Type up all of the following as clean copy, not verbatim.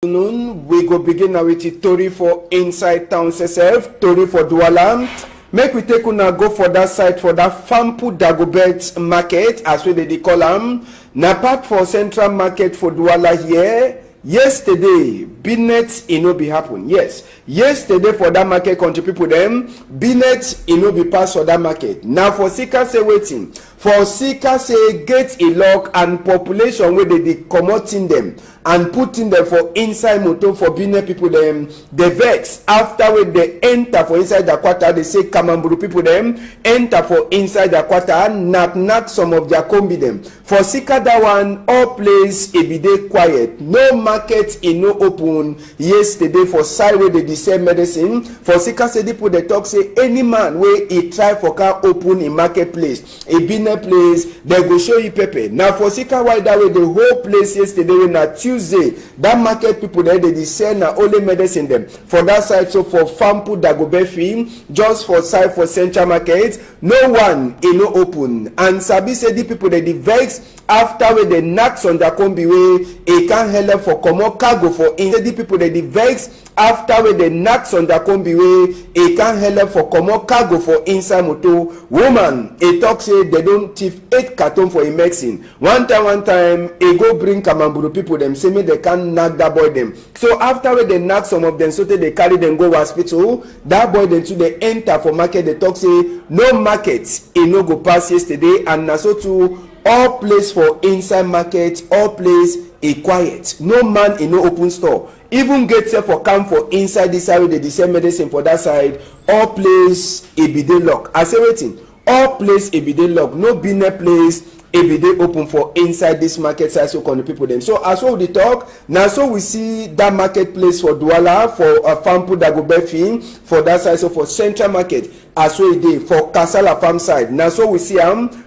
Afternoon, we go begin now with the story for inside town itself, story for Douala. Make we take una go for that side for that Fampu Dagobert market, as we they call them. Na part for central market for Douala here. Yesterday, business it no be happen. Yes, yesterday for that market country people them business it no be pass for that market. Now for Sika say waiting. For Sika say get a lock and population where they commoting them and putting them for inside motor for business people them they vex after when they enter for inside the quarter they say Kamamburu people them enter for inside the quarter knock some of their combi them. For Sika that one all place it be dey quiet. No market it no open yesterday for side where they sell medicine. For Sika say people they talk say any man where he try for car open in marketplace a business place they go show you pepper. Now for Sika why that way the whole place yesterday when na Tuesday that market people there they sell na only medicine them for that side. So for Fampu Dagobert just for side for central market no one e no open and sabi say the people they vex after when they knocks on the combi way e can't help for comot cargo for inside. The people they vex after when they knocks on the combi way e can't help for comot cargo for inside motor. Woman e talk say they don't thief 8 carton for a medicine. One time e go bring Kamamburu people them say me they can't knock that boy them. So after when they knock some of them so they carry them go hospital, that boy them too they enter for market. They talk say no market e no go pass yesterday and na so too all place for inside market all place e quiet. No man in no open store. Even get set for camp for inside this side they sell medicine for that side all place e be dey lock. I say waiting all place e be dey lock. No business place e be dey open for inside this market side. So the people them. So as well we talk now, so we see that marketplace for Douala for Fampu Dagobert for that side. So for central market as well dey for Kasala farm side. Now so we see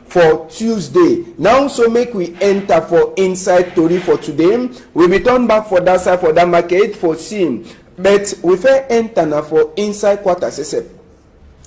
for Tuesday. Now so make we enter for inside Tori for today. We return back for that side for that market for seeing. But we first enter now for inside quarter itself.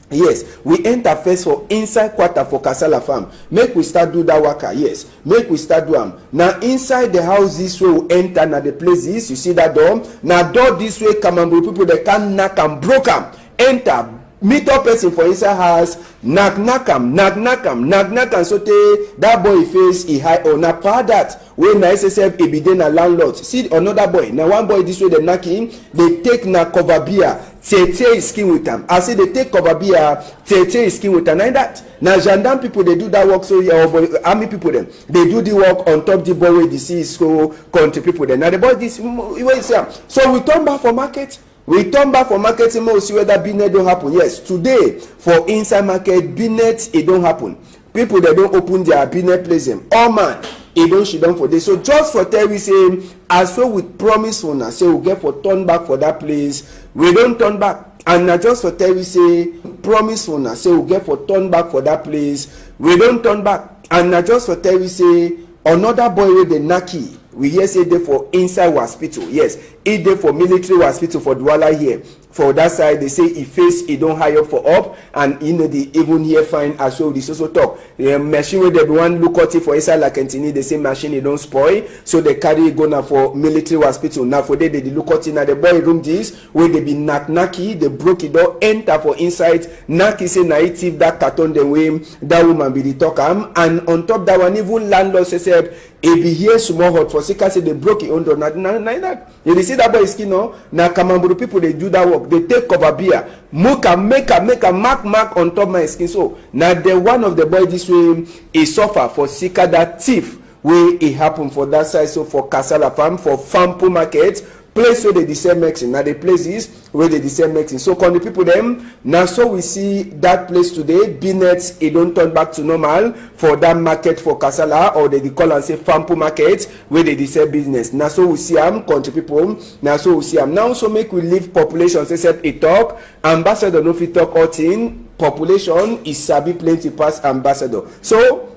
Yes, we enter first for inside quarter for Kasala farm. Make we start do that waka. Yes, make we start do them. Now inside the house this way we enter now the places. You see that door? Now door this way Kamamburu people they can knock and broke them. Enter. Meet up person for inside house, knock am, so that boy face he high or na part that when na SSF e be dey na landlord. See another boy, now one boy this way they knock him, they take na cover beer, tear his skin with them. I say they take cover beer, tear his skin with them. Like that. Now gendarme people they do that work so yeah, army people them they do the work on top the boy where the see so country people then. Now the boy this way so we turn back for market. We turn back for marketing more see whether business don't happen. Yes, today for inside market business it don't happen. People they don't open their business place them. All man it don't shut down for this. So just for tell we say as well with promise one say we get for turn back for that place. We don't turn back. And now just for tell we say promise one say we get for turn back for that place. We don't turn back. And now just for tell we say another boy with the Naki. We hear say they for inside hospital. Yes, it dey for military hospital for Douala here. For that side, they say he face he don't hire for up, and you know the even here fine as well. This also talk the machine where they one look at it for inside like Antini. They say machine it don't spoil, so they carry go now for military hospital. Now for they look at it now the boy room this where they be knocky, they broke it door enter for inside. Naki say native that carton the way that woman be the talk and on top that one even landlord said. It be here small hot for Sika say they broke it under that. You see that boy skin no? Now Kamamburu people they do that work. They take cover beer, make a mark on top my skin. So now the one of the boy this way is suffer for Sika that thief where it happen for that side. So for Kasala farm for Fampu market. Place where they sell medicine. Now the places where they sell medicine. So can the people them now so we see that place today. Business it don't turn back to normal for that market for Kasala or they call and say Fampu market where they sell business. Now so we see country people. Now so we see now so make we leave population. Say said a talk ambassador no fit talk out in population is sabi plenty pass ambassador. So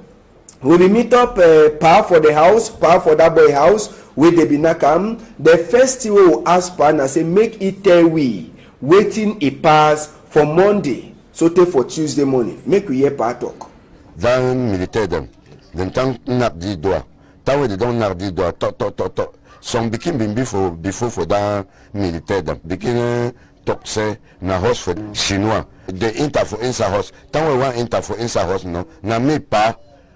we will meet up power for the house, power for that boy house. Where they be nakam, the first thing we will ask partner say make it tell we waiting a pass for Monday, so take for Tuesday morning. Make we hear part talk. Dans militaire them, then tank nap di doa. Tawe they don't nap di doa. some begin before for that militaire them begin talk say na horse for chinois they enter for inside horse time we want enter for inside horse no na me pa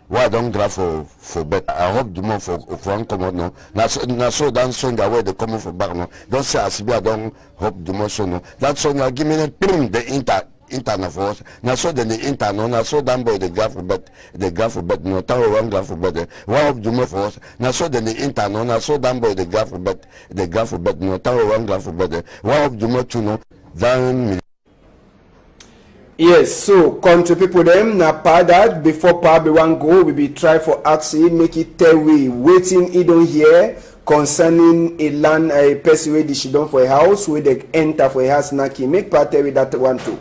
why don't grab for bet I hope the more for come no na so that song where they come for back no don't say as I don't hope the more so no that song I give me the internet for us na so then the internet na so that boy the grab for bet no time we want grab for bet why hope the more for us na so then the internet na so that boy the grab for bet no time we want grab for bet why hope the more to no then. Yes, so country people them na part that before Pab one go we be try for action make it tell we waiting he don't hear concerning a land a person where she done for a house where they enter for a house naki make part tell we that one too.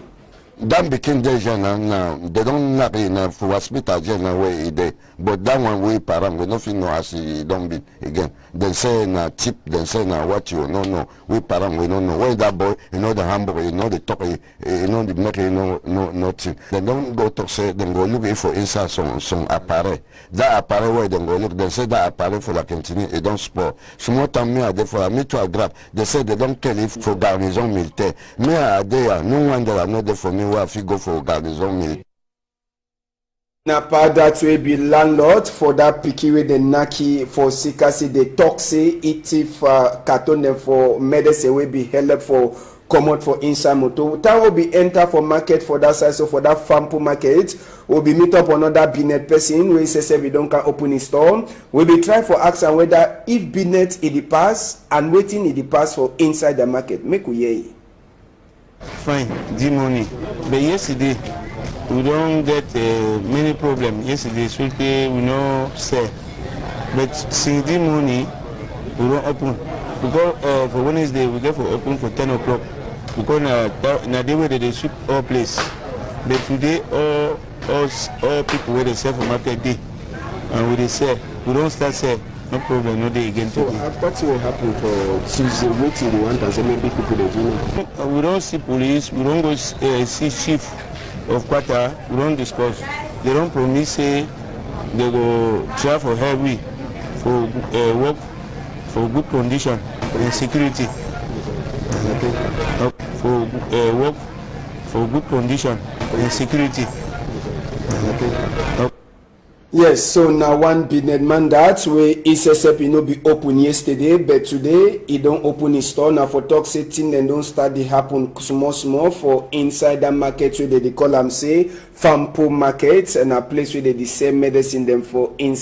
That became the now they don't knock in for hospital general way they but that one way param we nothing know as it don't be again. Then say na tip, then say na what you no we param we don't know where that boy you know the hamburger you know the talk you know the make no nothing. Then don't go to say then go look for inside some appareil. That appareil where then go look then say that appareil for la continue it don't spoil. Small time me are there for me to a grab. They say they don't tell if for garnison militaire. Me are there no one that are not there for me. If you go for garnison military. Na part that way be landlord for that picky with the naki for sikasi the toxic it if carton for medicine will be held up for come out for inside motor. That will be enter for market for that side so for that farmpo market will be meet up another binet person we say we don't can open his store. We be try for ask and whether if binet in the pass and waiting in the pass for inside the market. Make we hear. Fine, the money. But yesterday, we don't get many problems. Yesterday, sweetly, we no sell. But since the money, we don't open. Because for Wednesday, we get for open for 10 o'clock. Because now the way they sweep all place. But today, all people where they sell for market day. And we they sell. We don't start sell. No problem, no day again. So what will happen for Tuesday? Waiting the one that maybe people they do know. We don't see police. We don't go see chief of quarter. We don't discuss. They don't promise say they go try for heavy for work for good condition and security. For work for good condition and security. Yes, so now one business man that way SSF you know be open yesterday, but today he don't open his store now for toxic thing and don't start to happen small for inside that market where they call them say farmpo market and a place where they sell medicine them for inside.